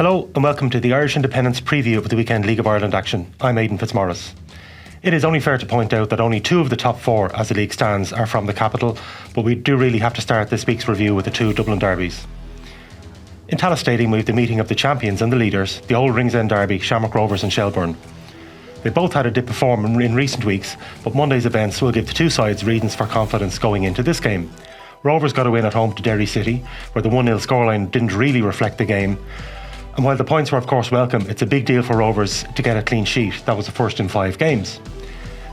Hello and welcome to the Irish Independence preview of the weekend League of Ireland action. I'm Aidan Fitzmaurice. It is only fair to point out that only 2 of the top 4 as the league stands are from the capital, but we do really have to start this week's review with the 2 Dublin derbies. In Tallaght Stadium we have the meeting of the champions and the leaders, the old Ringsend derby, Shamrock Rovers and Shelbourne. They both had a dip of form in recent weeks, but Monday's events will give the 2 sides reasons for confidence going into this game. Rovers got a win at home to Derry City, where the 1-0 scoreline didn't really reflect the game. And while the points were of course welcome, it's a big deal for Rovers to get a clean sheet. That was the first in 5 games.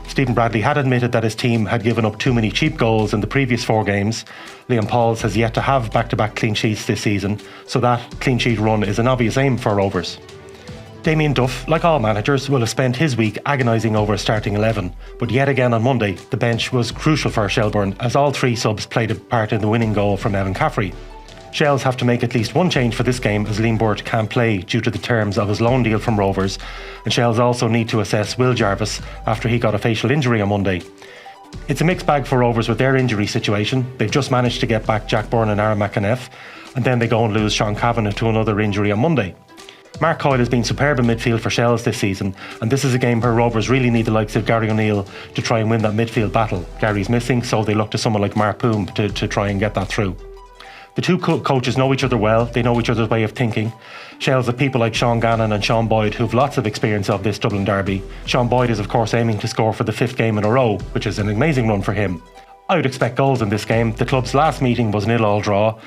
Stephen Bradley had admitted that his team had given up too many cheap goals in the previous 4 games. Liam Pauls has yet to have back-to-back clean sheets this season, so that clean sheet run is an obvious aim for Rovers. Damien Duff, like all managers, will have spent his week agonising over a starting 11, but yet again on Monday, the bench was crucial for Shelbourne as all 3 subs played a part in the winning goal from Evan Caffrey. Shells have to make at least one change for this game as Liam Burt can't play due to the terms of his loan deal from Rovers, and Shells also need to assess Will Jarvis after he got a facial injury on Monday. It's a mixed bag for Rovers with their injury situation. They've just managed to get back Jack Byrne and Aaron McAneff, and then they go and lose Sean Kavanagh to another injury on Monday. Mark Coyle has been superb in midfield for Shells this season, and this is a game where Rovers really need the likes of Gary O'Neill to try and win that midfield battle. Gary's missing, so they look to someone like Mark Poom to try and get that through. The 2 coaches know each other well, they know each other's way of thinking. Shells have people like Sean Gannon and Sean Boyd who've lots of experience of this Dublin derby. Sean Boyd is of course aiming to score for the 5th game in a row, which is an amazing run for him. I would expect goals in this game. The club's last meeting was 0-0 draw,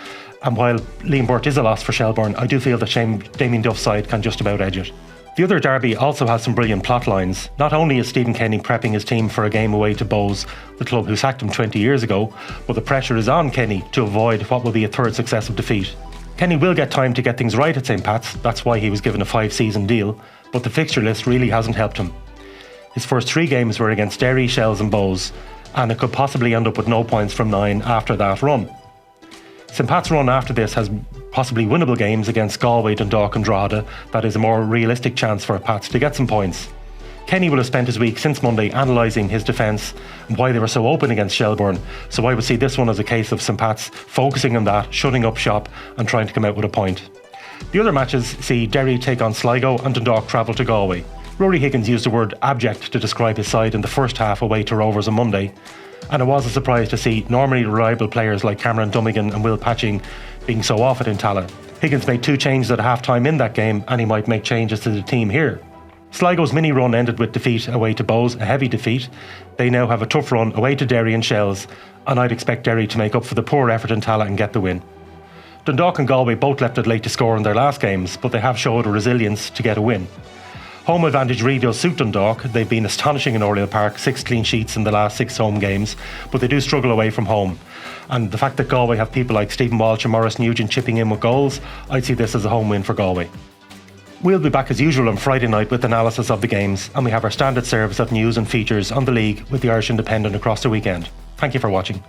and while Liam Burt is a loss for Shelbourne, I do feel that Damien Duff's side can just about edge it. The other derby also has some brilliant plot lines. Not only is Stephen Kenny prepping his team for a game away to Bows, the club who sacked him 20 years ago, but the pressure is on Kenny to avoid what will be a 3rd successive defeat. Kenny will get time to get things right at St Pat's, that's why he was given a 5-season deal, but the fixture list really hasn't helped him. His first 3 games were against Derry, Shells and Bows, and it could possibly end up with no points from 9 after that run. St Pat's run after this has possibly winnable games against Galway, Dundalk and Drogheda. That is a more realistic chance for Pats to get some points. Kenny will have spent his week since Monday analysing his defence and why they were so open against Shelbourne, so I would see this one as a case of St Pat's focusing on that, shutting up shop and trying to come out with a point. The other matches see Derry take on Sligo and Dundalk travel to Galway. Rory Higgins used the word abject to describe his side in the first half away to Rovers on Monday, and it was a surprise to see normally reliable players like Cameron Dummigan and Will Patching being so off it in Tallaght. Higgins made 2 changes at half time in that game, and he might make changes to the team here. Sligo's mini run ended with defeat away to Bows, a heavy defeat. They now have a tough run away to Derry and Shells, and I'd expect Derry to make up for the poor effort in Tallaght and get the win. Dundalk and Galway both left it late to score in their last games, but they have showed a resilience to get a win. Home advantage really does suit Dundalk. They've been astonishing in Oriel Park, 6 clean sheets in the last 6 home games, but they do struggle away from home. And the fact that Galway have people like Stephen Walsh and Maurice Nugent chipping in with goals, I'd see this as a home win for Galway. We'll be back as usual on Friday night with analysis of the games, and we have our standard service of news and features on the league with the Irish Independent across the weekend. Thank you for watching.